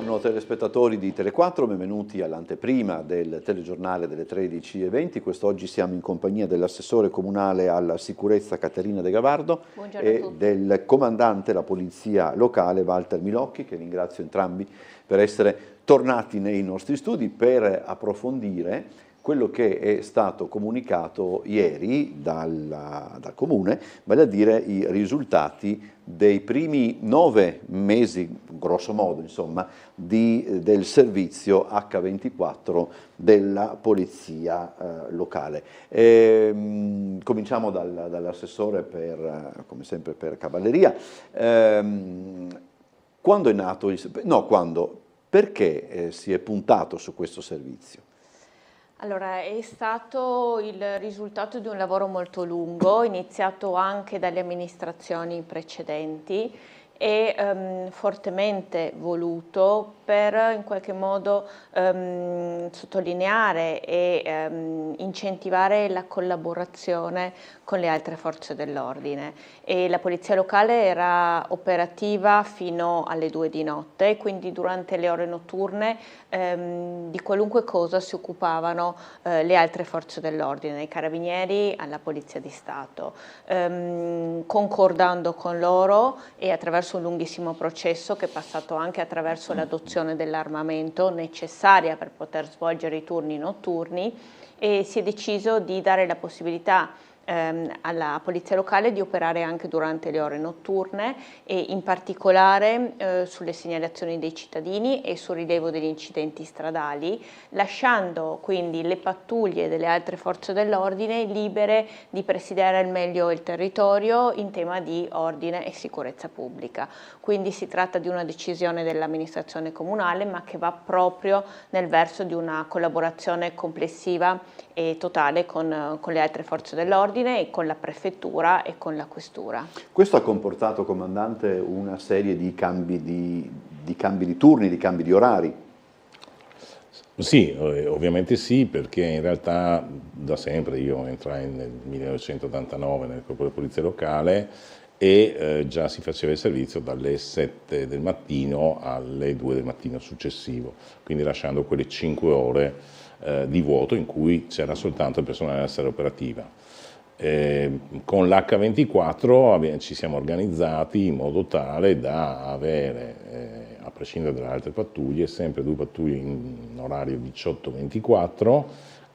Buongiorno telespettatori di Tele4, benvenuti all'anteprima del telegiornale delle 13:20. Quest'oggi siamo in compagnia dell'assessore comunale alla sicurezza Caterina De Gavardo e del comandante della polizia locale Walter Milocchi, che ringrazio entrambi per essere tornati nei nostri studi per approfondire quello che è stato comunicato ieri dal Comune, vale a dire i risultati dei primi 9 mesi, grosso modo insomma, del servizio H24 della Polizia locale. Cominciamo dall'assessore, come sempre, per Cavalleria. Quando è nato perché si è puntato su questo servizio? Allora, è stato il risultato di un lavoro molto lungo, iniziato anche dalle amministrazioni precedenti e fortemente voluto per in qualche modo sottolineare e incentivare la collaborazione con le altre forze dell'ordine. E la polizia locale era operativa fino alle 2 di notte, quindi durante le ore notturne di qualunque cosa si occupavano le altre forze dell'ordine, dai carabinieri alla polizia di Stato, concordando con loro e attraverso un lunghissimo processo che è passato anche attraverso l'adozione dell'armamento necessaria per poter svolgere i turni notturni, e si è deciso di dare la possibilità alla polizia locale di operare anche durante le ore notturne e in particolare sulle segnalazioni dei cittadini e sul rilievo degli incidenti stradali, lasciando quindi le pattuglie delle altre forze dell'ordine libere di presidiare al meglio il territorio in tema di ordine e sicurezza pubblica. Quindi si tratta di una decisione dell'amministrazione comunale, ma che va proprio nel verso di una collaborazione complessiva e totale con le altre forze dell'ordine e con la prefettura e con la questura. Questo ha comportato, comandante, una serie di cambi di turni, di cambi di orari? Sì, ovviamente sì, perché in realtà da sempre io entrai nel 1989 nel corpo della polizia locale e già si faceva il servizio dalle 7 del mattino alle 2 del mattino successivo, quindi lasciando quelle 5 ore di vuoto in cui c'era soltanto il personale della sala operativa. Con l'H24 ci siamo organizzati in modo tale da avere, a prescindere dalle altre pattuglie, sempre 2 pattuglie in orario 18-24,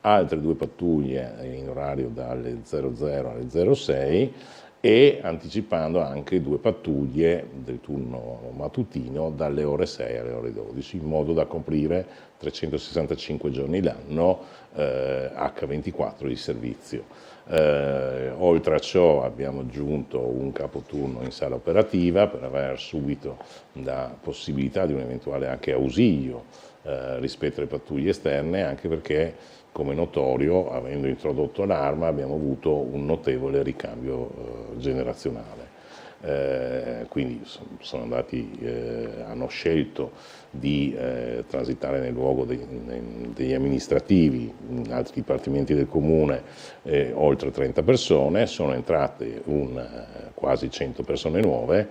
altre 2 pattuglie in orario dalle 00 alle 06 e anticipando anche 2 pattuglie del turno mattutino dalle ore 6 alle ore 12, in modo da coprire 365 giorni l'anno H24 di servizio. Oltre a ciò abbiamo aggiunto un capoturno in sala operativa per aver subito la possibilità di un eventuale anche ausilio rispetto alle pattuglie esterne, anche perché, come notorio, avendo introdotto l'arma, abbiamo avuto un notevole ricambio generazionale. Quindi hanno scelto di transitare nel luogo degli amministrativi in altri dipartimenti del comune oltre 30 persone, sono entrate quasi 100 persone nuove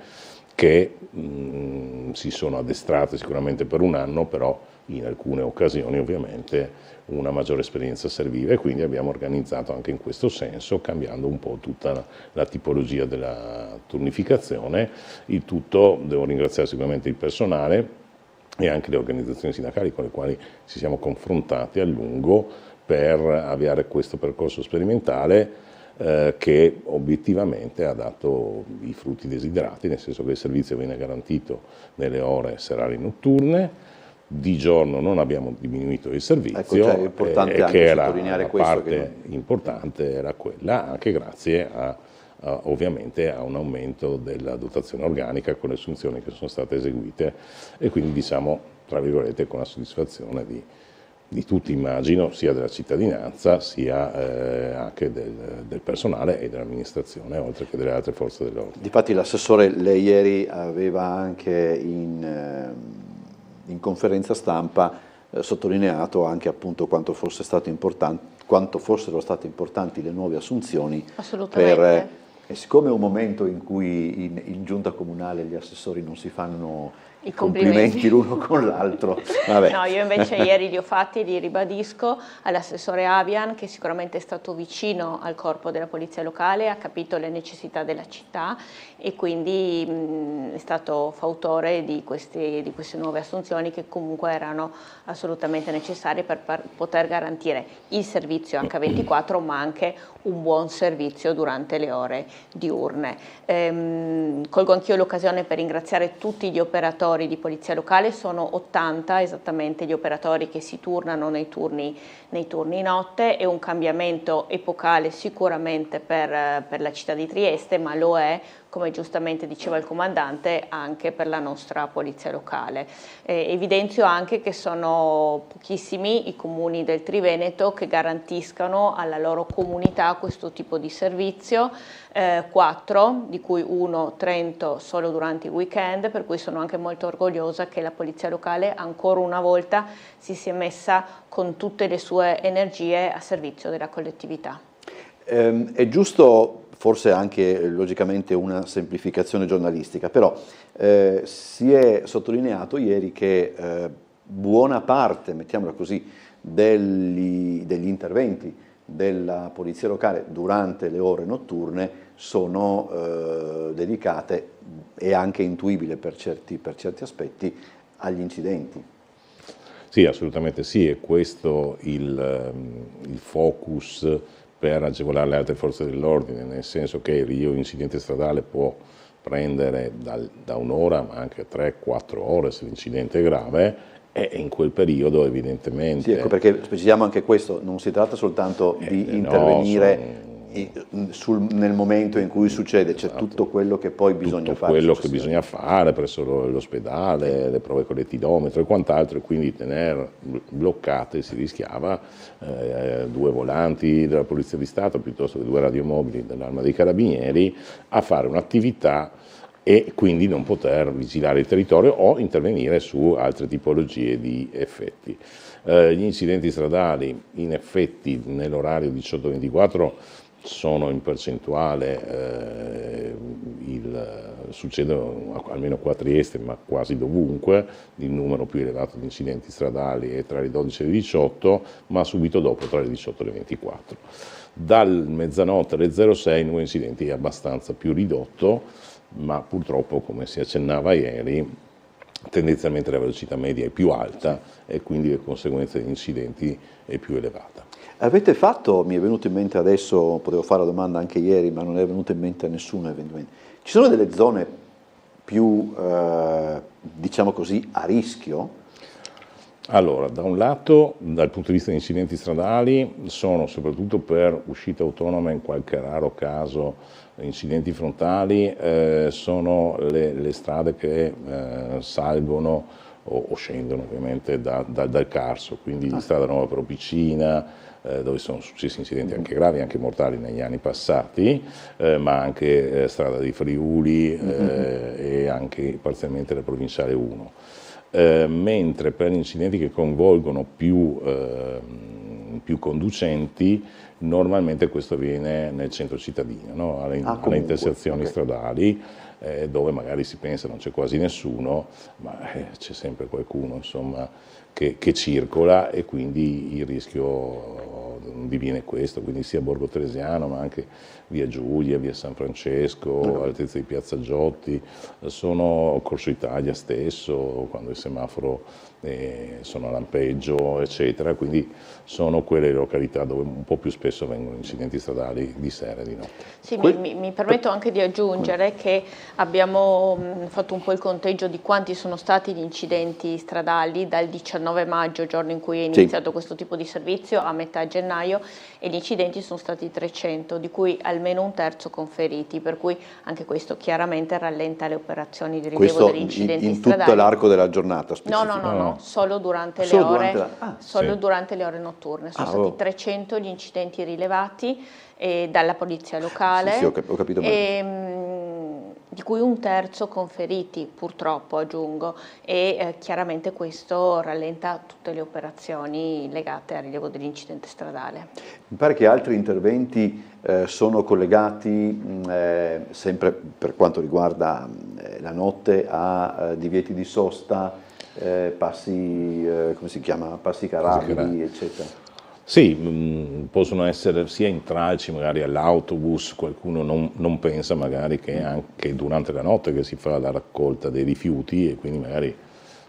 che si sono addestrate sicuramente per un anno, però in alcune occasioni ovviamente una maggiore esperienza serviva, e quindi abbiamo organizzato anche in questo senso, cambiando un po' tutta la tipologia della turnificazione. Il tutto, devo ringraziare sicuramente il personale e anche le organizzazioni sindacali con le quali ci siamo confrontati a lungo per avviare questo percorso sperimentale che obiettivamente ha dato i frutti desiderati, nel senso che il servizio viene garantito nelle ore serali notturne. Di giorno non abbiamo diminuito il servizio, ecco, cioè è importante anche sottolineare questo. La parte importante era quella, anche grazie ovviamente a un aumento della dotazione organica con le assunzioni che sono state eseguite, e quindi diciamo, tra virgolette, con la soddisfazione di tutti, immagino, sia della cittadinanza sia anche del personale e dell'amministrazione, oltre che delle altre forze dell'ordine. Difatti l'assessore, lei ieri aveva anche in conferenza stampa sottolineato anche appunto quanto fossero state importanti le nuove assunzioni E siccome è un momento in cui in giunta comunale gli assessori non si fanno i complimenti l'uno con l'altro. No, io invece ieri li ho fatti, li ribadisco, all'assessore Avian, che sicuramente è stato vicino al corpo della polizia locale, ha capito le necessità della città e quindi è stato fautore di queste nuove assunzioni che comunque erano assolutamente necessarie per poter garantire il servizio H24 ma anche un buon servizio durante le ore diurne. Colgo anch'io l'occasione per ringraziare tutti gli operatori di polizia locale, sono 80 esattamente gli operatori che si turnano nei turni notte, è un cambiamento epocale sicuramente per la città di Trieste, ma lo è, come giustamente diceva il comandante, anche per la nostra polizia locale. Evidenzio anche che sono pochissimi i comuni del Triveneto che garantiscano alla loro comunità questo tipo di servizio, 4, di cui uno Trento solo durante i weekend, per cui sono anche molto orgogliosa che la polizia locale ancora una volta si sia messa con tutte le sue energie a servizio della collettività. È giusto, forse anche logicamente una semplificazione giornalistica, però si è sottolineato ieri che buona parte, mettiamola così, degli interventi della polizia locale durante le ore notturne sono dedicate, e anche intuibile per certi aspetti, agli incidenti. Sì, assolutamente sì, è questo il focus per agevolare le altre forze dell'ordine, nel senso che il rio incidente stradale può prendere da un'ora ma anche 3-4 ore se l'incidente è grave, e in quel periodo evidentemente... Sì, ecco perché specifichiamo anche questo, non si tratta soltanto di intervenire nel momento in cui succede, c'è tutto quello che poi bisogna fare. Tutto quello che bisogna fare presso l'ospedale, le prove con l'etilometro e quant'altro, e quindi tenere bloccate si rischiava 2 volanti della Polizia di Stato piuttosto che 2 radiomobili dell'Arma dei Carabinieri a fare un'attività e quindi non poter vigilare il territorio o intervenire su altre tipologie di effetti. Gli incidenti stradali in effetti nell'orario 18-24 sono in percentuale, succedono almeno qua a Trieste ma quasi dovunque, il numero più elevato di incidenti stradali è tra le 12 e le 18, ma subito dopo tra le 18 e le 24. Dal mezzanotte alle 06 il numero di incidenti è abbastanza più ridotto, ma purtroppo, come si accennava ieri, tendenzialmente la velocità media è più alta e quindi le conseguenze degli incidenti è più elevata. Avete fatto, mi è venuto in mente adesso, potevo fare la domanda anche ieri, ma non è venuto in mente a nessuno eventualmente, ci sono delle zone più, diciamo così, a rischio? Allora, da un lato, dal punto di vista degli incidenti stradali, sono soprattutto per uscita autonoma, in qualche raro caso incidenti frontali, sono le strade che salgono o scendono ovviamente dal Carso, quindi strada Nuova Propicina, dove sono successi incidenti anche gravi, anche mortali negli anni passati, ma anche strada di Friuli e anche parzialmente la Provinciale 1. Mentre per gli incidenti che coinvolgono più conducenti, normalmente questo avviene nel centro cittadino, no? alle intersezioni stradali, dove magari si pensa non c'è quasi nessuno, ma c'è sempre qualcuno insomma, che circola, e quindi il rischio diviene questo, quindi sia Borgo Teresiano ma anche via Giulia, via San Francesco, all'altezza di Piazza Giotti, sono Corso Italia stesso, quando il semaforo sono a lampeggio eccetera, quindi sono quelle località dove un po' più spesso vengono incidenti stradali di sera e di notte. Sì, mi permetto anche di aggiungere che abbiamo fatto un po' il conteggio di quanti sono stati gli incidenti stradali dal 19 maggio, giorno in cui è iniziato questo tipo di servizio, a metà gennaio, e gli incidenti sono stati 300, di cui almeno un terzo con feriti, per cui anche questo chiaramente rallenta le operazioni di rilievo degli incidenti stradali. In tutto l'arco della giornata? No, solo durante le ore notturne. Sono stati 300 gli incidenti rilevati dalla polizia locale. Sì, ho capito bene. di cui un terzo con feriti, purtroppo aggiungo, e chiaramente questo rallenta tutte le operazioni legate al rilievo dell'incidente stradale. Mi pare che altri interventi sono collegati, sempre per quanto riguarda la notte, a divieti di sosta, passi, come si chiama? Passi carabili, eccetera. Sì, possono essere sia intralci magari all'autobus, qualcuno non pensa magari che è anche durante la notte che si fa la raccolta dei rifiuti e quindi magari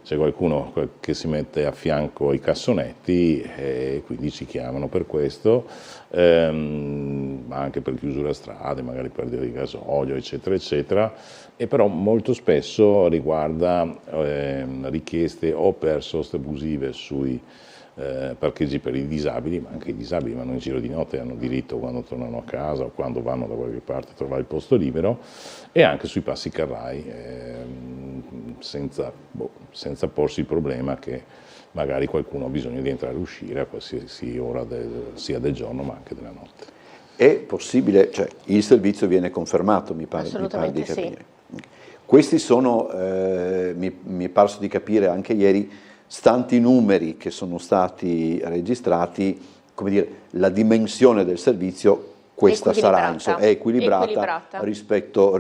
c'è qualcuno che si mette a fianco ai cassonetti e quindi ci chiamano per questo, anche per chiusura strade, magari perdita di gasolio, eccetera, eccetera, e però molto spesso riguarda richieste o per soste abusive sui parcheggi per i disabili, ma anche i disabili vanno in giro di notte e hanno diritto quando tornano a casa o quando vanno da qualche parte a trovare il posto libero, e anche sui passi carrai, senza porsi il problema che magari qualcuno ha bisogno di entrare e uscire a qualsiasi ora sia del giorno ma anche della notte. È possibile, cioè il servizio viene confermato, mi pare di capire. Sì. Questi sono, mi è parso di capire anche ieri, stanti i numeri che sono stati registrati, come dire, la dimensione del servizio questa sarà, insomma, è equilibrata. rispetto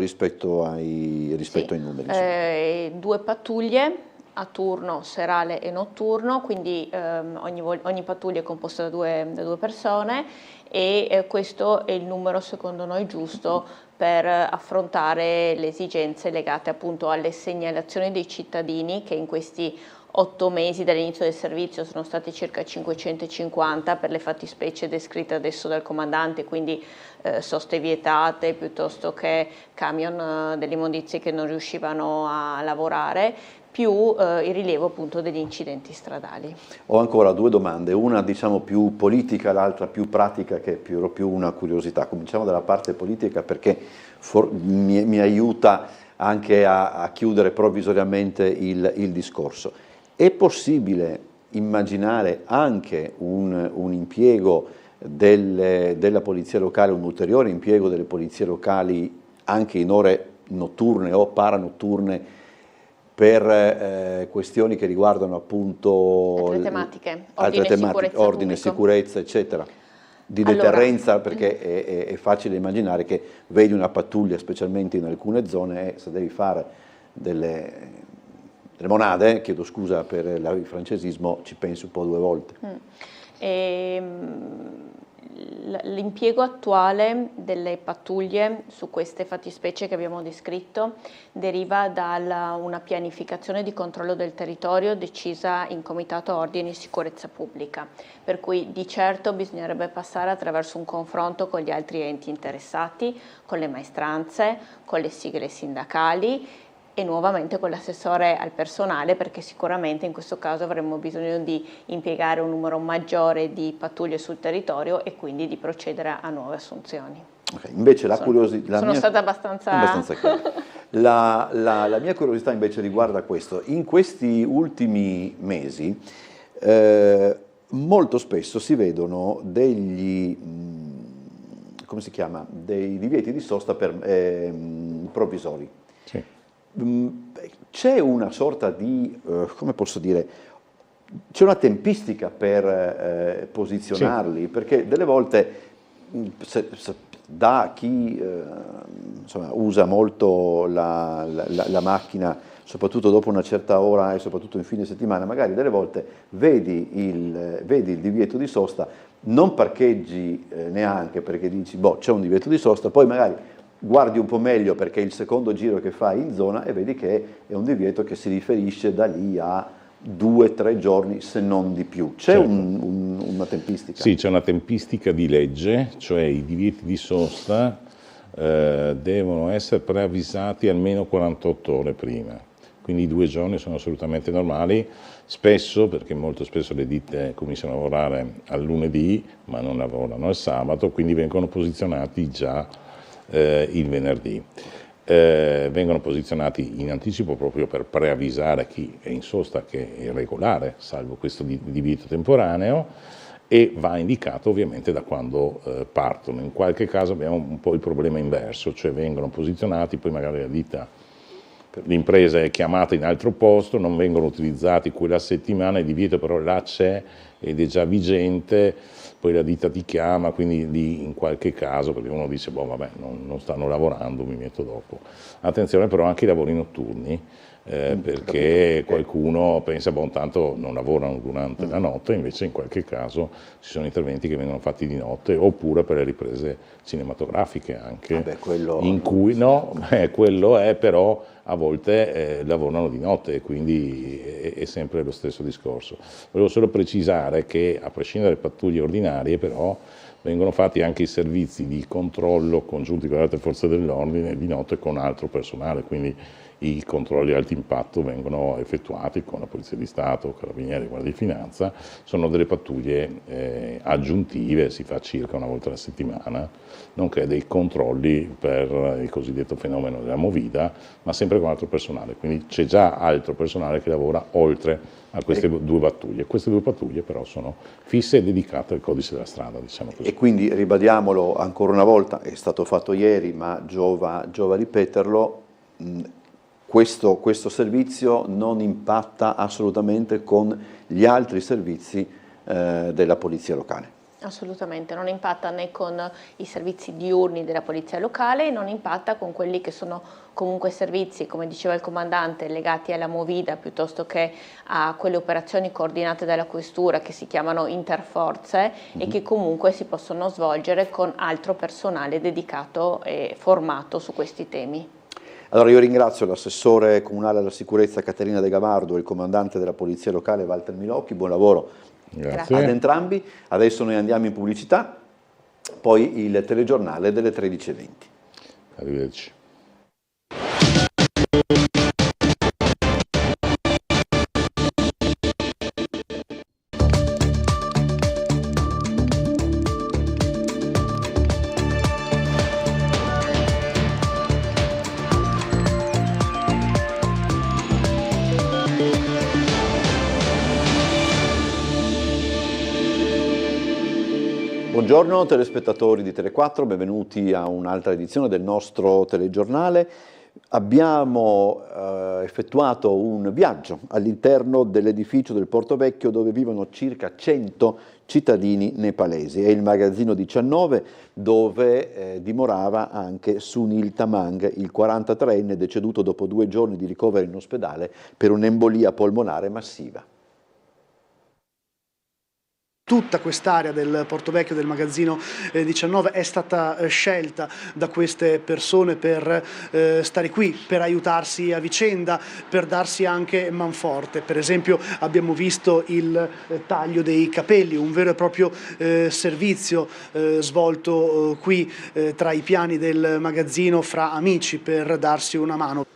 ai numeri. 2 pattuglie a turno serale e notturno, quindi ogni pattuglia è composta da due persone e questo è il numero secondo noi giusto per affrontare le esigenze legate appunto alle segnalazioni dei cittadini, che in questi 8 mesi dall'inizio del servizio sono stati circa 550 per le fattispecie descritte adesso dal comandante, quindi soste vietate piuttosto che camion delle immondizie che non riuscivano a lavorare, più il rilievo appunto degli incidenti stradali. Ho ancora 2 domande, una diciamo più politica, l'altra più pratica, che è più una curiosità. Cominciamo dalla parte politica perché mi aiuta anche a chiudere provvisoriamente il discorso. È possibile immaginare anche un impiego della polizia locale, un ulteriore impiego delle polizie locali anche in ore notturne o paranotturne per questioni che riguardano appunto altre tematiche, ordine, sicurezza, eccetera, di deterrenza, perché è facile immaginare che vedi una pattuglia, specialmente in alcune zone, e se devi fare delle monade, chiedo scusa per il francesismo, ci pensi un po' 2 volte. L'impiego attuale delle pattuglie su queste fattispecie che abbiamo descritto deriva da una pianificazione di controllo del territorio decisa in Comitato Ordine e Sicurezza Pubblica, per cui di certo bisognerebbe passare attraverso un confronto con gli altri enti interessati, con le maestranze, con le sigle sindacali e nuovamente con l'assessore al personale, perché sicuramente in questo caso avremmo bisogno di impiegare un numero maggiore di pattuglie sul territorio e quindi di procedere a nuove assunzioni. Okay, invece la curiosità... Sono stata abbastanza chiara. La mia curiosità invece riguarda questo. In questi ultimi mesi molto spesso si vedono dei divieti di sosta provvisori. Sì. C'è una sorta di, come posso dire, c'è una tempistica per posizionarli, sì, perché delle volte da chi insomma, usa molto la macchina, soprattutto dopo una certa ora e soprattutto in fine settimana, magari delle volte vedi il divieto di sosta, non parcheggi neanche perché dici c'è un divieto di sosta, poi magari guardi un po' meglio perché è il secondo giro che fai in zona e vedi che è un divieto che si riferisce da lì a 2-3 giorni, se non di più. C'è certo. Una tempistica? Sì, c'è una tempistica di legge, cioè i divieti di sosta devono essere preavvisati almeno 48 ore prima, quindi i 2 giorni sono assolutamente normali, spesso, perché molto spesso le ditte cominciano a lavorare al lunedì ma non lavorano al sabato, quindi vengono posizionati già il venerdì. Vengono posizionati in anticipo proprio per preavvisare chi è in sosta che è regolare, salvo questo divieto temporaneo, e va indicato ovviamente da quando partono. In qualche caso abbiamo un po' il problema inverso, cioè vengono posizionati, poi magari l'impresa è chiamata in altro posto, non vengono utilizzati quella settimana, il divieto però là c'è ed è già vigente, poi la ditta ti chiama, quindi lì in qualche caso, perché uno dice, boh vabbè, non stanno lavorando, mi metto dopo. Attenzione però anche ai lavori notturni, perché qualcuno pensa, boh, tanto non lavorano durante la notte, invece in qualche caso ci sono interventi che vengono fatti di notte, oppure per le riprese cinematografiche anche, in cui quello è però a volte lavorano di notte e quindi è sempre lo stesso discorso. Volevo solo precisare che a prescindere dalle pattuglie ordinarie però vengono fatti anche i servizi di controllo congiunti con le altre forze dell'ordine di notte con altro personale, quindi i controlli alto impatto vengono effettuati con la Polizia di Stato, Carabinieri, Guardia di Finanza, sono delle pattuglie aggiuntive, si fa circa una volta alla settimana, nonché dei controlli per il cosiddetto fenomeno della movida, ma sempre con altro personale, quindi c'è già altro personale che lavora oltre a queste due pattuglie. Queste due pattuglie però sono fisse e dedicate al codice della strada, diciamo così. E quindi ribadiamolo ancora una volta, è stato fatto ieri ma giova ripeterlo, questo servizio non impatta assolutamente con gli altri servizi della polizia locale. Assolutamente, non impatta né con i servizi diurni della polizia locale, non impatta con quelli che sono comunque servizi, come diceva il comandante, legati alla movida piuttosto che a quelle operazioni coordinate dalla questura che si chiamano interforze e che comunque si possono svolgere con altro personale dedicato e formato su questi temi. Allora io ringrazio l'assessore comunale alla sicurezza Caterina De Gavardo e il comandante della polizia locale Walter Milocchi, buon lavoro ad entrambi. Adesso noi andiamo in pubblicità, poi il telegiornale delle 13:20. Arrivederci. Buongiorno telespettatori di Tele4, benvenuti a un'altra edizione del nostro telegiornale. Abbiamo effettuato un viaggio all'interno dell'edificio del Porto Vecchio dove vivono circa 100 cittadini nepalesi. È il magazzino 19 dove dimorava anche Sunil Tamang, il 43enne deceduto dopo 2 giorni di ricovero in ospedale per un'embolia polmonare massiva. Tutta quest'area del Porto Vecchio, del magazzino 19, è stata scelta da queste persone per stare qui, per aiutarsi a vicenda, per darsi anche manforte. Per esempio abbiamo visto il taglio dei capelli, un vero e proprio servizio svolto qui tra i piani del magazzino fra amici per darsi una mano.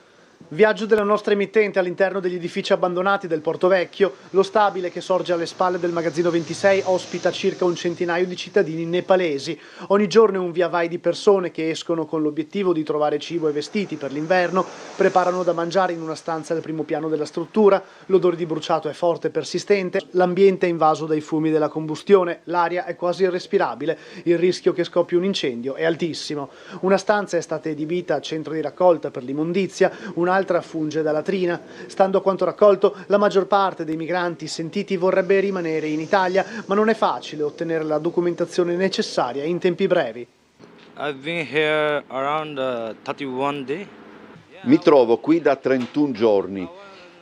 Viaggio della nostra emittente all'interno degli edifici abbandonati del Porto Vecchio. Lo stabile che sorge alle spalle del magazzino 26 ospita circa un centinaio di cittadini nepalesi. Ogni giorno è un via vai di persone che escono con l'obiettivo di trovare cibo e vestiti per l'inverno, preparano da mangiare in una stanza al primo piano della struttura, l'odore di bruciato è forte e persistente, l'ambiente è invaso dai fumi della combustione, l'aria è quasi irrespirabile, il rischio che scoppi un incendio è altissimo. Una stanza è stata adibita a centro di raccolta per l'immondizia, un'altra funge da latrina. Stando a quanto raccolto, la maggior parte dei migranti sentiti vorrebbe rimanere in Italia, ma non è facile ottenere la documentazione necessaria in tempi brevi. I've been here around 31 days. Mi trovo qui da 31 giorni.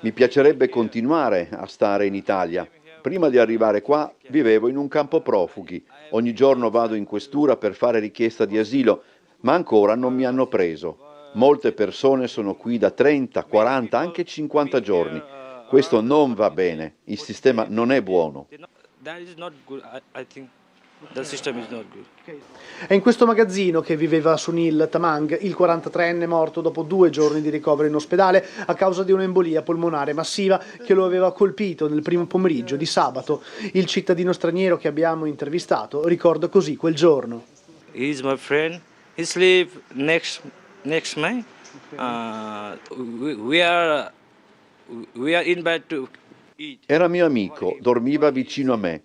Mi piacerebbe continuare a stare in Italia. Prima di arrivare qua vivevo in un campo profughi. Ogni giorno vado in questura per fare richiesta di asilo, ma ancora non mi hanno preso. Molte persone sono qui da 30, 40, anche 50 giorni. Questo non va bene, il sistema non è buono. È in questo magazzino che viveva Sunil Tamang, il 43enne morto dopo 2 giorni di ricovero in ospedale a causa di un'embolia polmonare massiva che lo aveva colpito nel primo pomeriggio di sabato. Il cittadino straniero che abbiamo intervistato ricorda così quel giorno. He is my friend. He sleep next May. We are in bed to eat. Era mio amico, dormiva vicino a me.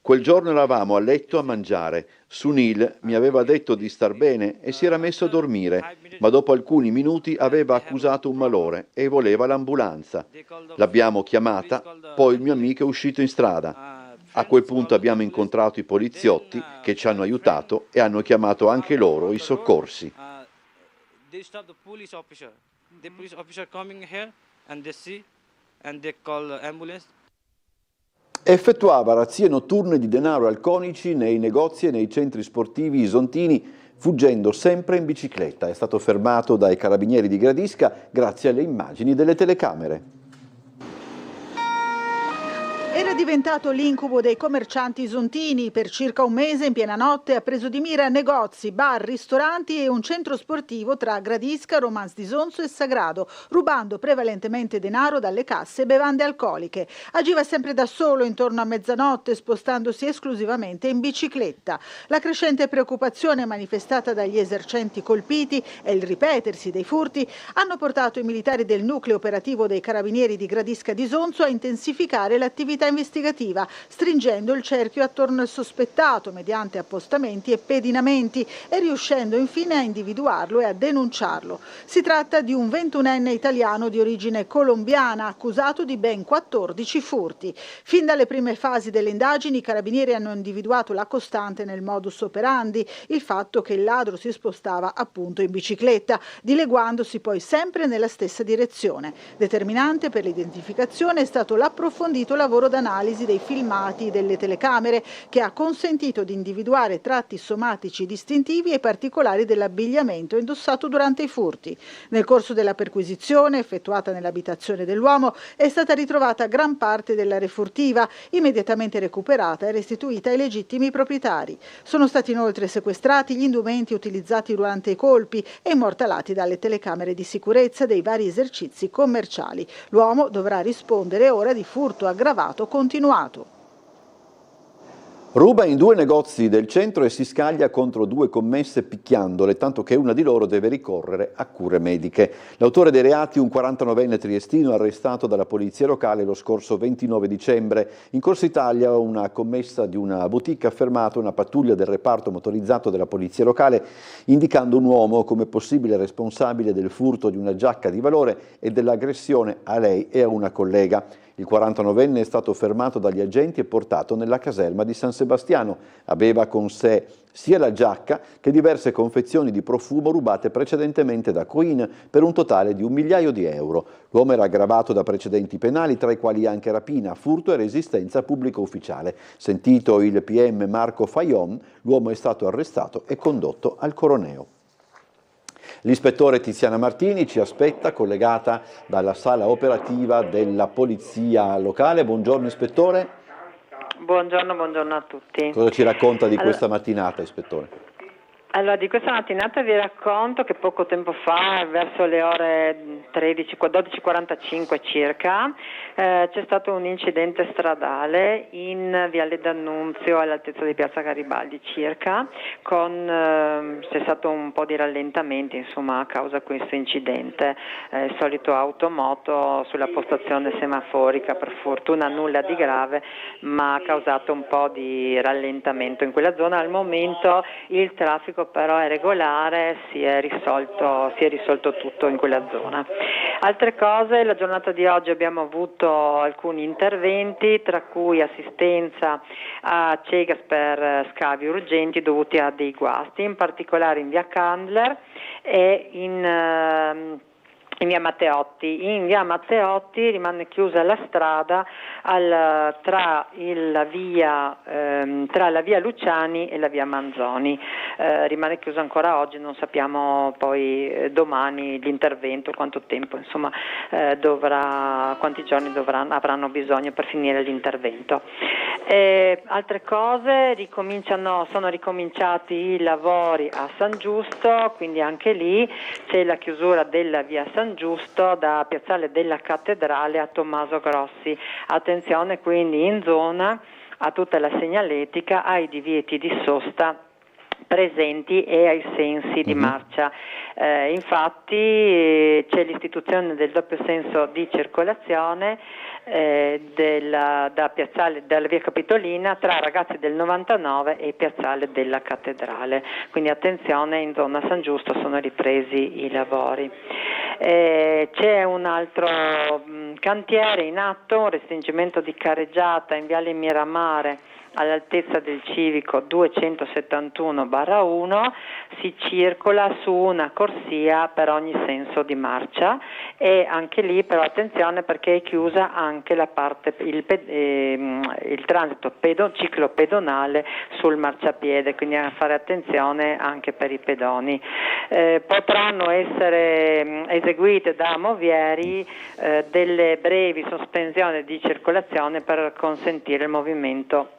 Quel giorno eravamo a letto a mangiare. Sunil mi aveva detto di star bene e si era messo a dormire, ma dopo alcuni minuti aveva accusato un malore e voleva l'ambulanza. L'abbiamo chiamata, poi il mio amico è uscito in strada. A quel punto abbiamo incontrato i poliziotti che ci hanno aiutato e hanno chiamato anche loro i soccorsi. Effettuava razzie notturne di denaro alcolici nei negozi e nei centri sportivi isontini, fuggendo sempre in bicicletta. È stato fermato dai carabinieri di Gradisca grazie alle immagini delle telecamere. Era diventato l'incubo dei commercianti isontini. Per circa un mese in piena notte ha preso di mira negozi, bar, ristoranti e un centro sportivo tra Gradisca, Romans di Sonzo e Sagrado, rubando prevalentemente denaro dalle casse e bevande alcoliche. Agiva sempre da solo intorno a mezzanotte, spostandosi esclusivamente in bicicletta. La crescente preoccupazione manifestata dagli esercenti colpiti e il ripetersi dei furti hanno portato i militari del nucleo operativo dei carabinieri di Gradisca di Sonzo a intensificare l'attività investigativa, stringendo il cerchio attorno al sospettato mediante appostamenti e pedinamenti e riuscendo infine a individuarlo e a denunciarlo. Si tratta di un 21enne italiano di origine colombiana accusato di ben 14 furti. Fin dalle prime fasi delle indagini i carabinieri hanno individuato la costante nel modus operandi, il fatto che il ladro si spostava appunto in bicicletta, dileguandosi poi sempre nella stessa direzione. Determinante per l'identificazione è stato l'approfondito lavoro d'analisi dei filmati delle telecamere che ha consentito di individuare tratti somatici distintivi e particolari dell'abbigliamento indossato durante i furti. Nel corso della perquisizione effettuata nell'abitazione dell'uomo è stata ritrovata gran parte della refurtiva, immediatamente recuperata e restituita ai legittimi proprietari. Sono stati inoltre sequestrati gli indumenti utilizzati durante i colpi e immortalati dalle telecamere di sicurezza dei vari esercizi commerciali. L'uomo dovrà rispondere ora di furto aggravato continuato. Ruba in 2 negozi del centro e si scaglia contro 2 commesse picchiandole, tanto che una di loro deve ricorrere a cure mediche. L'autore dei reati, un 49enne triestino arrestato dalla polizia locale lo scorso 29 dicembre. In Corso Italia una commessa di una boutique ha fermato una pattuglia del reparto motorizzato della polizia locale indicando un uomo come possibile responsabile del furto di una giacca di valore e dell'aggressione a lei e a una collega. Il 49enne è stato fermato dagli agenti e portato nella caserma di San Sebastiano. Aveva con sé sia la giacca che diverse confezioni di profumo rubate precedentemente da Coin per un totale di €1.000.000. L'uomo era aggravato da precedenti penali, tra i quali anche rapina, furto e resistenza a pubblico ufficiale. Sentito il PM Marco Fayon, l'uomo è stato arrestato e condotto al Coroneo. L'ispettore Tiziana Martini ci aspetta, collegata dalla sala operativa della polizia locale. Buongiorno ispettore. Buongiorno a tutti. Cosa ci racconta di questa mattinata, ispettore? Allora, di questa mattinata vi racconto che poco tempo fa, verso le ore 12:45 circa, c'è stato un incidente stradale in Viale D'Annunzio all'altezza di Piazza Garibaldi circa, c'è stato un po' di rallentamenti insomma a causa di questo incidente. Il solito automoto sulla postazione semaforica, per fortuna nulla di grave, ma ha causato un po' di rallentamento in quella zona. Al momento il traffico però è regolare, si è risolto tutto in quella zona. Altre cose, la giornata di oggi abbiamo avuto alcuni interventi, tra cui assistenza a Cegas per scavi urgenti dovuti a dei guasti, in particolare in via Candler e in via Matteotti. In via Matteotti rimane chiusa la strada tra la via Luciani e la via Manzoni. Rimane chiusa ancora oggi, non sappiamo poi domani l'intervento, quanto tempo, insomma, quanti giorni avranno bisogno per finire l'intervento. Altre cose, sono ricominciati i lavori a San Giusto, quindi anche lì c'è la chiusura della via San Giusto da Piazzale della Cattedrale a Tommaso Grossi. Attenzione quindi in zona a tutta la segnaletica, ai divieti di sosta presenti e ai sensi di marcia. Infatti c'è l'istituzione del doppio senso di circolazione dalla via Capitolina tra Ragazzi del 99 e Piazzale della Cattedrale, quindi attenzione, in zona San Giusto sono ripresi i lavori. C'è un altro cantiere in atto, un restringimento di carreggiata in viale Miramare all'altezza del civico 271/1, si circola su una corsia per ogni senso di marcia, e anche lì però attenzione perché è chiusa anche la parte, il transito ciclopedonale sul marciapiede, quindi a fare attenzione anche per i pedoni. Potranno essere eseguite da Movieri delle brevi sospensioni di circolazione per consentire il movimento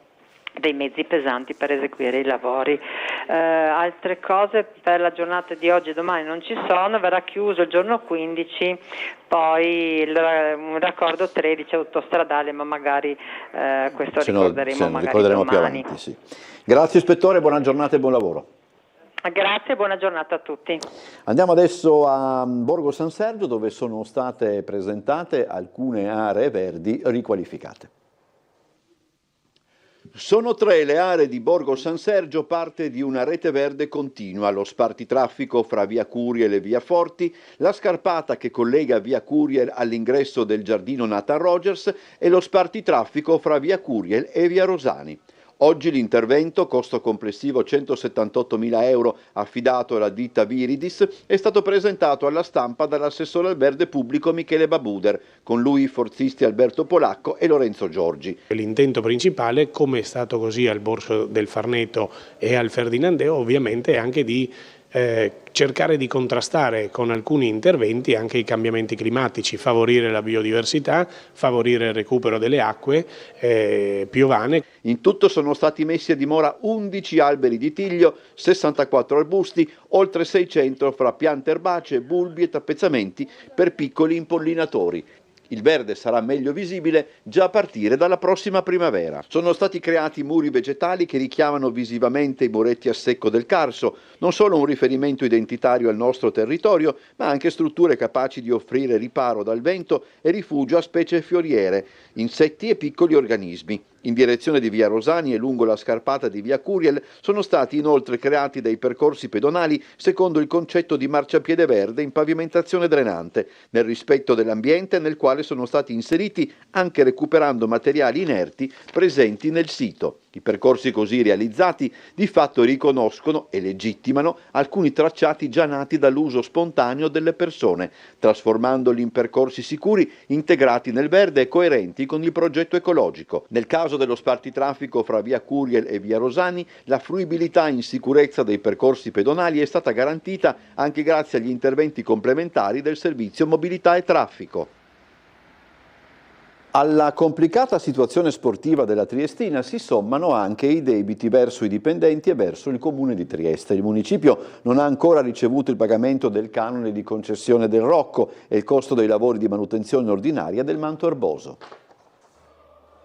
dei mezzi pesanti per eseguire i lavori. Altre cose per la giornata di oggi e domani non ci sono, verrà chiuso il giorno 15, poi un raccordo 13 autostradale, ma magari questo ricorderemo più avanti. Sì. Grazie ispettore, buona giornata e buon lavoro. Grazie e buona giornata a tutti. Andiamo adesso a Borgo San Sergio, dove sono state presentate alcune aree verdi riqualificate. Sono 3 le aree di Borgo San Sergio, parte di una rete verde continua: lo spartitraffico fra via Curiel e via Forti, la scarpata che collega via Curiel all'ingresso del giardino Nathan Rogers e lo spartitraffico fra via Curiel e via Rosani. Oggi l'intervento, costo complessivo 178.000 euro, affidato alla ditta Viridis, è stato presentato alla stampa dall'assessore al verde pubblico Michele Babuder, con lui i forzisti Alberto Polacco e Lorenzo Giorgi. L'intento principale, come è stato così al Borso del Farneto e al Ferdinandeo, ovviamente è anche di cercare di contrastare con alcuni interventi anche i cambiamenti climatici, favorire la biodiversità, favorire il recupero delle acque piovane. In tutto sono stati messi a dimora 11 alberi di tiglio, 64 arbusti, oltre 600 fra piante erbacee, bulbi e tappezzamenti per piccoli impollinatori. Il verde sarà meglio visibile già a partire dalla prossima primavera. Sono stati creati muri vegetali che richiamano visivamente i muretti a secco del Carso, non solo un riferimento identitario al nostro territorio, ma anche strutture capaci di offrire riparo dal vento e rifugio a specie fioriere, insetti e piccoli organismi. In direzione di via Rosani e lungo la scarpata di via Curiel sono stati inoltre creati dei percorsi pedonali secondo il concetto di marciapiede verde in pavimentazione drenante, nel rispetto dell'ambiente, nel quale sono stati inseriti anche recuperando materiali inerti presenti nel sito. I percorsi così realizzati di fatto riconoscono e legittimano alcuni tracciati già nati dall'uso spontaneo delle persone, trasformandoli in percorsi sicuri, integrati nel verde e coerenti con il progetto ecologico. Nel caso dello spartitraffico fra via Curiel e via Rosani, la fruibilità in sicurezza dei percorsi pedonali è stata garantita anche grazie agli interventi complementari del servizio mobilità e traffico. Alla complicata situazione sportiva della Triestina si sommano anche i debiti verso i dipendenti e verso il Comune di Trieste. Il municipio non ha ancora ricevuto il pagamento del canone di concessione del Rocco e il costo dei lavori di manutenzione ordinaria del manto erboso.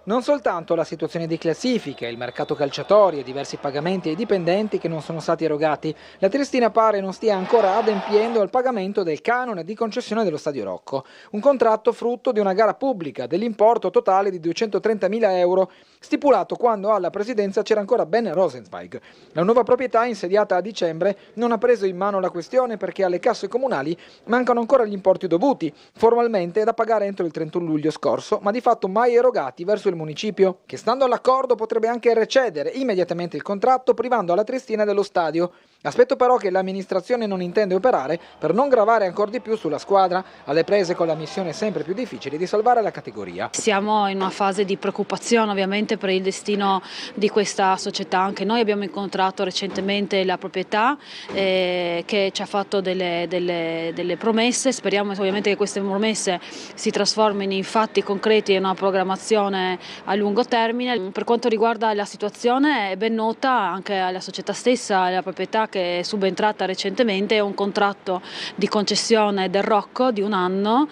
Non soltanto la situazione di classifica, il mercato calciatori e diversi pagamenti ai dipendenti che non sono stati erogati, la Triestina pare non stia ancora adempiendo al pagamento del canone di concessione dello Stadio Rocco, un contratto frutto di una gara pubblica dell'importo totale di 230.000 euro, stipulato quando alla presidenza c'era ancora Ben Rosenzweig. La nuova proprietà, insediata a dicembre, non ha preso in mano la questione perché alle casse comunali mancano ancora gli importi dovuti, formalmente da pagare entro il 31 luglio scorso, ma di fatto mai erogati verso il municipio, che stando all'accordo potrebbe anche recedere immediatamente il contratto privando la Triestina dello stadio. Aspetto però che l'amministrazione non intende operare per non gravare ancora di più sulla squadra, alle prese con la missione sempre più difficile di salvare la categoria. Siamo in una fase di preoccupazione ovviamente per il destino di questa società. Anche noi abbiamo incontrato recentemente la proprietà che ci ha fatto delle promesse. Speriamo ovviamente che queste promesse si trasformino in fatti concreti e una programmazione a lungo termine. Per quanto riguarda la situazione, è ben nota anche alla società stessa, alla proprietà che è subentrata recentemente, un contratto di concessione del Rocco di 1 anno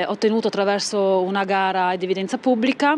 ottenuto attraverso una gara ad evidenza pubblica,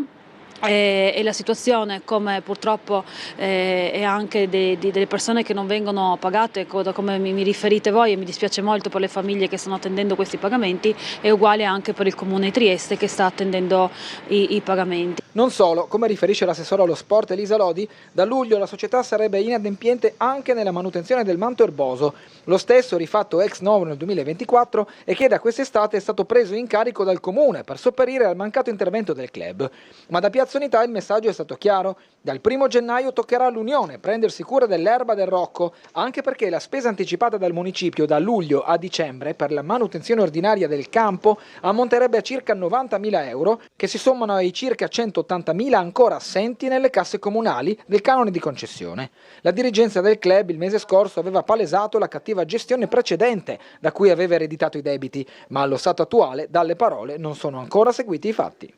E la situazione, come purtroppo è anche delle persone che non vengono pagate, come mi riferite voi, e mi dispiace molto per le famiglie che stanno attendendo questi pagamenti, è uguale anche per il Comune di Trieste che sta attendendo i pagamenti. Non solo, come riferisce l'assessore allo sport Elisa Lodi, da luglio la società sarebbe inadempiente anche nella manutenzione del manto erboso, lo stesso rifatto ex novo nel 2024 e che da quest'estate è stato preso in carico dal Comune per sopperire al mancato intervento del club. Ma da Piazza Unità il messaggio è stato chiaro: dal 1° gennaio toccherà all'Unione prendersi cura dell'erba del Rocco, anche perché la spesa anticipata dal municipio da luglio a dicembre per la manutenzione ordinaria del campo ammonterebbe a circa 90.000 euro, che si sommano ai circa 180.000 ancora assenti nelle casse comunali del canone di concessione. La dirigenza del club il mese scorso aveva palesato la cattiva gestione precedente da cui aveva ereditato i debiti, ma allo stato attuale dalle parole non sono ancora seguiti i fatti.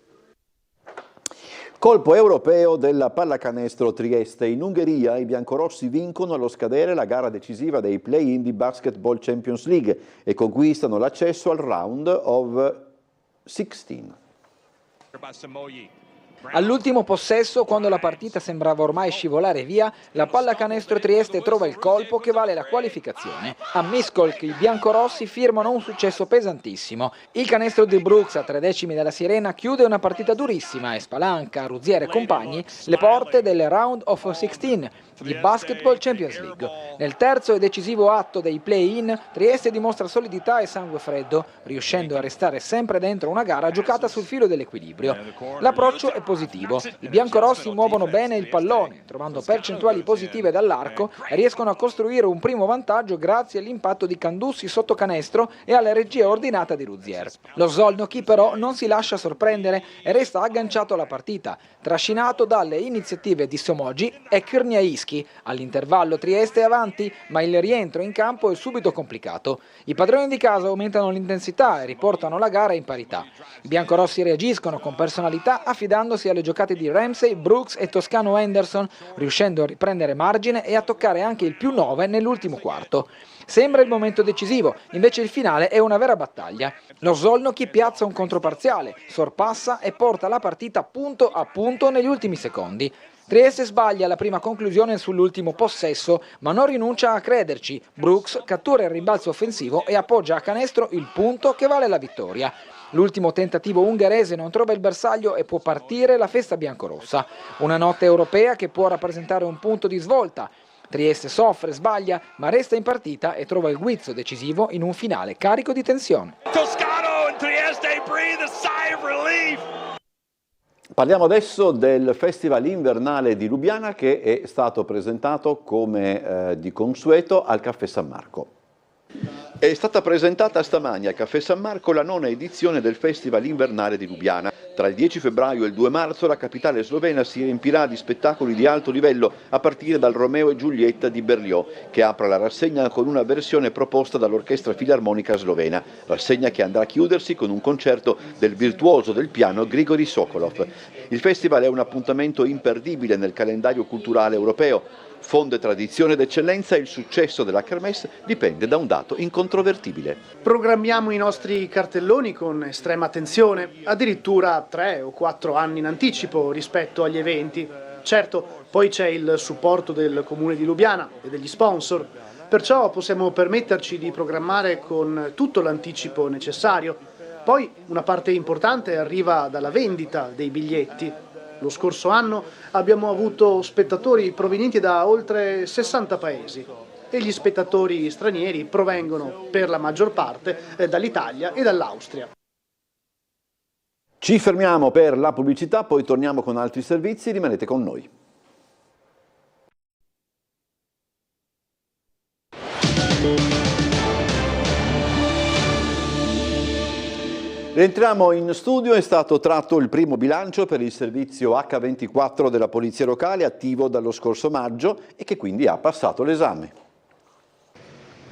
Colpo europeo della pallacanestro Trieste. In Ungheria i biancorossi vincono allo scadere la gara decisiva dei play-in di Basketball Champions League e conquistano l'accesso al round of 16. All'ultimo possesso, quando la partita sembrava ormai scivolare via, la pallacanestro Trieste trova il colpo che vale la qualificazione. A Miskolc i biancorossi firmano un successo pesantissimo. Il canestro di Brooks a 3 decimi dalla sirena chiude una partita durissima e spalanca, Ruzier e compagni, le porte del round of 16 di Basketball Champions League. Nel terzo e decisivo atto dei play-in, Trieste dimostra solidità e sangue freddo, riuscendo a restare sempre dentro una gara giocata sul filo dell'equilibrio. L'approccio è positivo, i biancorossi muovono bene il pallone, trovando percentuali positive dall'arco e riescono a costruire un primo vantaggio grazie all'impatto di Candussi sotto canestro e alla regia ordinata di Ruzier. Lo Szolnoki però non si lascia sorprendere e resta agganciato alla partita, trascinato dalle iniziative di Somogi e Krniaischi. All'intervallo Trieste è avanti, ma il rientro in campo è subito complicato. I padroni di casa aumentano l'intensità e riportano la gara in parità. I biancorossi reagiscono con personalità affidandosi alle giocate di Ramsey, Brooks e Toscano Henderson, riuscendo a riprendere margine e a toccare anche il +9 nell'ultimo quarto. Sembra il momento decisivo, invece il finale è una vera battaglia. Lo Szolnoki piazza un controparziale, sorpassa e porta la partita punto a punto negli ultimi secondi. Trieste sbaglia la prima conclusione sull'ultimo possesso, ma non rinuncia a crederci. Brooks cattura il rimbalzo offensivo e appoggia a canestro il punto che vale la vittoria. L'ultimo tentativo ungherese non trova il bersaglio e può partire la festa biancorossa. Una notte europea che può rappresentare un punto di svolta. Trieste soffre, sbaglia, ma resta in partita e trova il guizzo decisivo in un finale carico di tensione. Toscano and Trieste breathe a sigh of relief. Parliamo adesso del Festival Invernale di Lubiana che è stato presentato come di consueto al Caffè San Marco. È stata presentata stamani al Caffè San Marco la 9ª edizione del Festival Invernale di Lubiana. Tra il 10 febbraio e il 2 marzo la capitale slovena si riempirà di spettacoli di alto livello a partire dal Romeo e Giulietta di Berlioz, che apre la rassegna con una versione proposta dall'Orchestra Filarmonica Slovena, rassegna che andrà a chiudersi con un concerto del virtuoso del piano Grigori Sokolov. Il festival è un appuntamento imperdibile nel calendario culturale europeo. Fonde tradizione ed eccellenza, il successo della Kermesse dipende da un dato incontrovertibile. Programmiamo i nostri cartelloni con estrema attenzione, addirittura 3 o 4 anni in anticipo rispetto agli eventi. Certo, poi c'è il supporto del Comune di Lubiana e degli sponsor, perciò possiamo permetterci di programmare con tutto l'anticipo necessario. Poi una parte importante arriva dalla vendita dei biglietti. Lo scorso anno abbiamo avuto spettatori provenienti da oltre 60 paesi e gli spettatori stranieri provengono per la maggior parte dall'Italia e dall'Austria. Ci fermiamo per la pubblicità, poi torniamo con altri servizi, rimanete con noi. Rientriamo in studio, è stato tratto il primo bilancio per il servizio H24 della Polizia Locale attivo dallo scorso maggio e che quindi ha passato l'esame.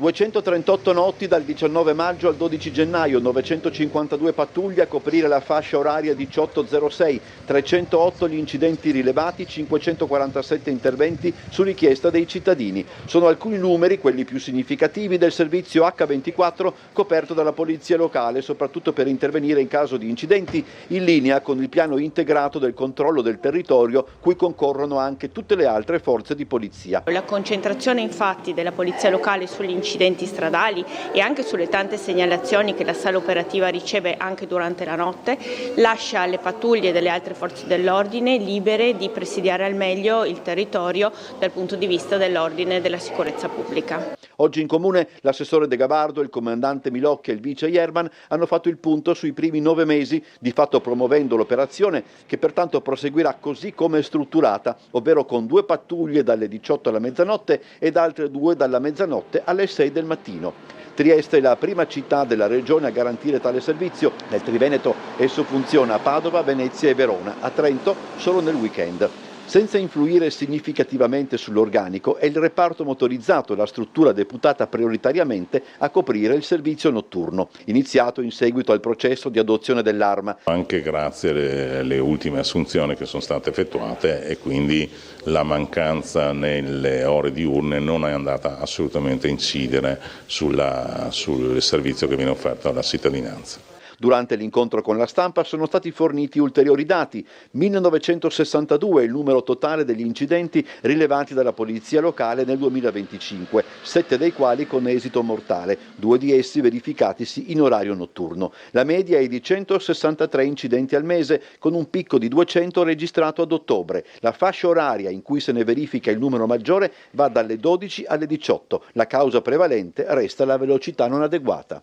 238 notti dal 19 maggio al 12 gennaio, 952 pattuglie a coprire la fascia oraria 1806, 308 gli incidenti rilevati, 547 interventi su richiesta dei cittadini. Sono alcuni numeri, quelli più significativi, del servizio H24 coperto dalla polizia locale, soprattutto per intervenire in caso di incidenti, in linea con il piano integrato del controllo del territorio, cui concorrono anche tutte le altre forze di polizia. La concentrazione infatti della polizia locale sugli incidenti stradali e anche sulle tante segnalazioni che la sala operativa riceve anche durante la notte lascia le pattuglie delle altre forze dell'ordine libere di presidiare al meglio il territorio dal punto di vista dell'ordine e della sicurezza pubblica. Oggi in comune l'assessore De Gavardo, il comandante Milocchi e il vice Jerman hanno fatto il punto sui primi 9 mesi, di fatto promuovendo l'operazione che pertanto proseguirà così come è strutturata, ovvero con 2 pattuglie dalle 18 alla mezzanotte ed altre 2 dalla mezzanotte alle 6 del mattino. Trieste è la prima città della regione a garantire tale servizio. Nel Triveneto esso funziona a Padova, Venezia e Verona, a Trento solo nel weekend. Senza influire significativamente sull'organico, è il reparto motorizzato la struttura deputata prioritariamente a coprire il servizio notturno, iniziato in seguito al processo di adozione dell'arma. Anche grazie alle ultime assunzioni che sono state effettuate e quindi la mancanza nelle ore diurne non è andata assolutamente a incidere sul servizio che viene offerto alla cittadinanza. Durante l'incontro con la stampa sono stati forniti ulteriori dati. 1962 è il numero totale degli incidenti rilevati dalla polizia locale nel 2025, 7 dei quali con esito mortale, 2 di essi verificatisi in orario notturno. La media è di 163 incidenti al mese, con un picco di 200 registrato ad ottobre. La fascia oraria in cui se ne verifica il numero maggiore va dalle 12 alle 18. La causa prevalente resta la velocità non adeguata.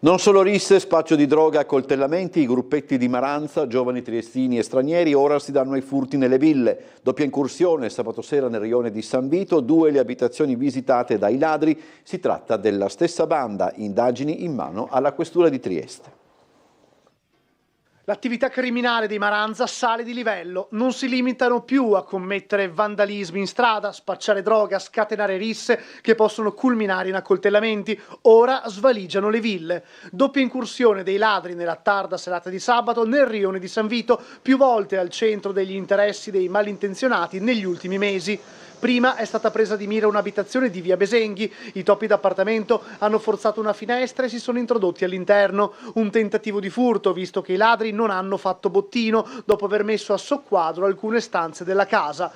Non solo risse, spaccio di droga, accoltellamenti, i gruppetti di Maranza, giovani triestini e stranieri, ora si danno ai furti nelle ville. Doppia incursione sabato sera nel rione di San Vito, 2 le abitazioni visitate dai ladri. Si tratta della stessa banda, indagini in mano alla questura di Trieste. L'attività criminale dei Maranza sale di livello, non si limitano più a commettere vandalismi in strada, spacciare droga, scatenare risse che possono culminare in accoltellamenti, ora svaligiano le ville. Doppia incursione dei ladri nella tarda serata di sabato nel rione di San Vito, più volte al centro degli interessi dei malintenzionati negli ultimi mesi. Prima è stata presa di mira un'abitazione di via Besenghi, i topi d'appartamento hanno forzato una finestra e si sono introdotti all'interno. Un tentativo di furto, visto che i ladri non hanno fatto bottino dopo aver messo a soqquadro alcune stanze della casa.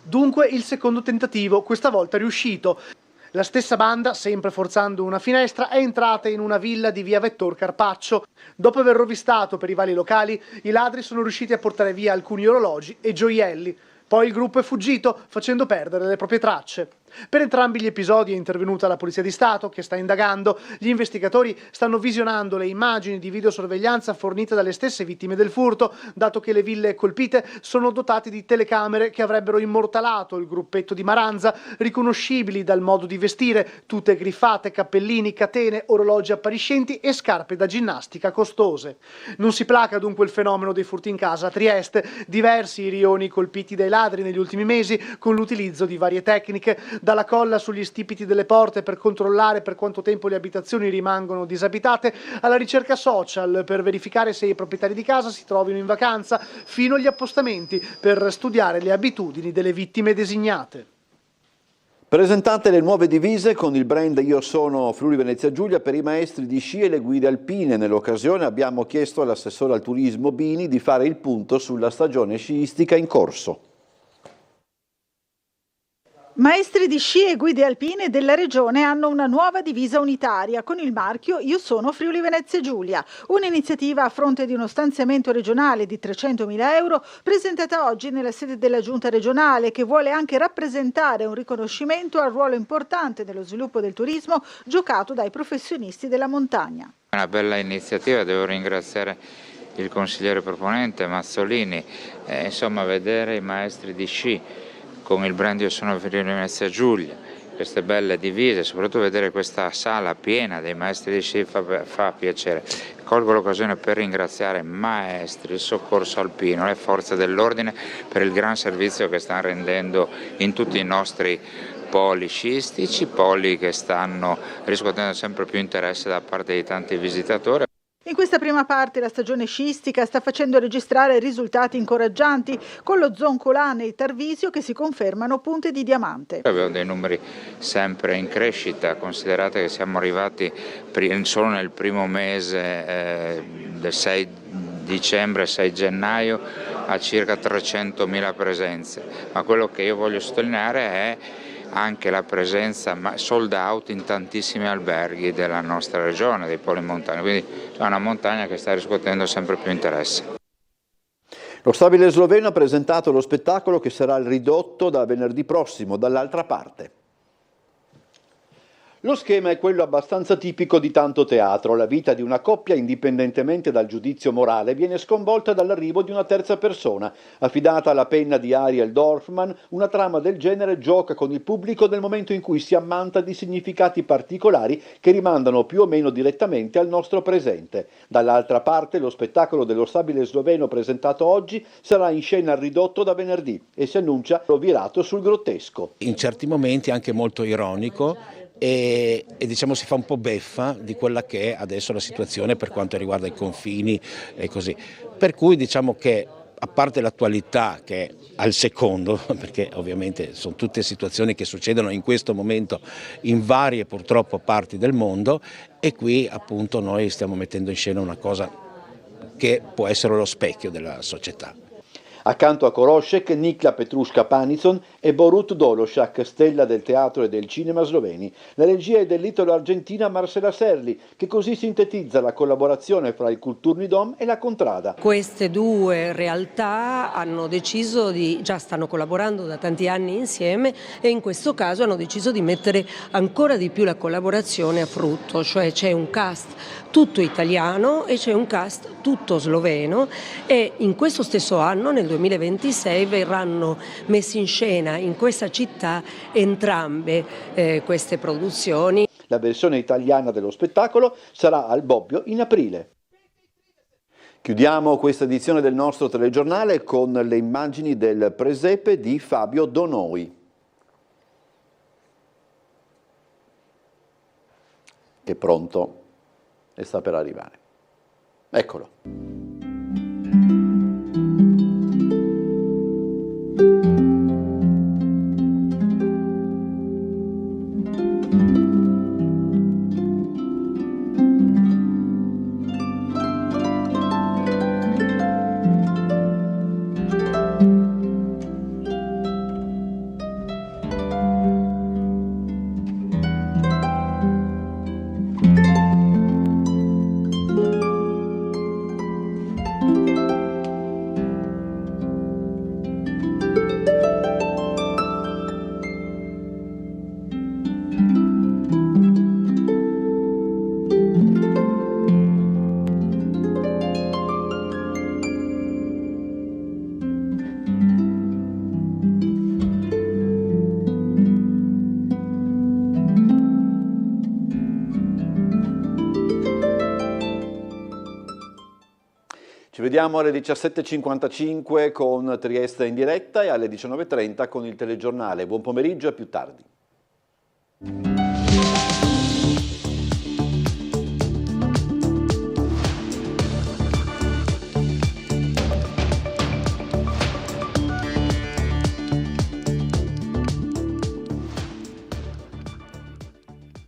Dunque il secondo tentativo, questa volta riuscito. La stessa banda, sempre forzando una finestra, è entrata in una villa di via Vettor Carpaccio. Dopo aver rovistato per i vari locali, i ladri sono riusciti a portare via alcuni orologi e gioielli. Poi il gruppo è fuggito, facendo perdere le proprie tracce. Per entrambi gli episodi è intervenuta la Polizia di Stato, che sta indagando. Gli investigatori stanno visionando le immagini di videosorveglianza fornite dalle stesse vittime del furto, dato che le ville colpite sono dotate di telecamere che avrebbero immortalato il gruppetto di Maranza, riconoscibili dal modo di vestire, tute griffate, cappellini, catene, orologi appariscenti e scarpe da ginnastica costose. Non si placa dunque il fenomeno dei furti in casa a Trieste, diversi i rioni colpiti dai ladri negli ultimi mesi con l'utilizzo di varie tecniche, dalla colla sugli stipiti delle porte per controllare per quanto tempo le abitazioni rimangono disabitate, alla ricerca social per verificare se i proprietari di casa si trovino in vacanza, fino agli appostamenti per studiare le abitudini delle vittime designate. Presentate le nuove divise con il brand Io sono Friuli Venezia Giulia per i maestri di sci e le guide alpine. Nell'occasione abbiamo chiesto all'assessore al turismo Bini di fare il punto sulla stagione sciistica in corso. Maestri di sci e guide alpine della regione hanno una nuova divisa unitaria con il marchio Io sono Friuli Venezia Giulia, un'iniziativa a fronte di uno stanziamento regionale di 300.000 euro presentata oggi nella sede della Giunta regionale, che vuole anche rappresentare un riconoscimento al ruolo importante nello sviluppo del turismo giocato dai professionisti della montagna. Una bella iniziativa, devo ringraziare il consigliere proponente Mazzolini, insomma vedere i maestri di sci con il brand Io sono Friuli Venezia Giulia, queste belle divise, soprattutto vedere questa sala piena dei maestri di sci fa piacere. Colgo l'occasione per ringraziare maestri, il soccorso alpino, le forze dell'ordine per il gran servizio che stanno rendendo in tutti i nostri poli sciistici, poli che stanno riscuotendo sempre più interesse da parte di tanti visitatori. In questa prima parte la stagione sciistica sta facendo registrare risultati incoraggianti, con lo Zoncolane e il Tarvisio che si confermano punte di diamante. Abbiamo dei numeri sempre in crescita, considerate che siamo arrivati solo nel primo mese del 6 dicembre, 6 gennaio a circa 300.000 presenze, ma quello che io voglio sottolineare è anche la presenza sold out in tantissimi alberghi della nostra regione, dei poli montani, quindi è una montagna che sta riscuotendo sempre più interesse. Lo stabile sloveno ha presentato lo spettacolo che sarà il ridotto da venerdì prossimo, dall'altra parte. Lo schema è quello abbastanza tipico di tanto teatro. La vita di una coppia, indipendentemente dal giudizio morale, viene sconvolta dall'arrivo di una terza persona. Affidata alla penna di Ariel Dorfman, una trama del genere gioca con il pubblico nel momento in cui si ammanta di significati particolari che rimandano più o meno direttamente al nostro presente. Dall'altra parte, lo spettacolo dello stabile sloveno presentato oggi sarà in scena al ridotto da venerdì e si annuncia virato sul grottesco. In certi momenti anche molto ironico. E diciamo si fa un po' beffa di quella che è adesso la situazione per quanto riguarda i confini e così. Per cui diciamo che a parte l'attualità che è al secondo, perché ovviamente sono tutte situazioni che succedono in questo momento in varie purtroppo parti del mondo, e qui appunto noi stiamo mettendo in scena una cosa che può essere lo specchio della società. Accanto a Korošek, Nikla Petruška-Panicon e Borut Dološak, stella del teatro e del cinema sloveni. La regia è dell'italo-argentina Marcela Serli, che così sintetizza la collaborazione fra il Kulturni Dom e la Contrada. Queste due realtà hanno deciso già stanno collaborando da tanti anni insieme, e in questo caso hanno deciso di mettere ancora di più la collaborazione a frutto, cioè c'è un cast tutto italiano e c'è un cast tutto sloveno, e in questo stesso anno, nel 2026, verranno messi in scena in questa città entrambe queste produzioni. La versione italiana dello spettacolo sarà al Bobbio in aprile. Chiudiamo questa edizione del nostro telegiornale con le immagini del presepe di Fabio Donoi, che pronto e sta per arrivare. Eccolo. Ci vediamo alle 17:55 con Trieste in diretta e alle 19:30 con il telegiornale. Buon pomeriggio e a più tardi.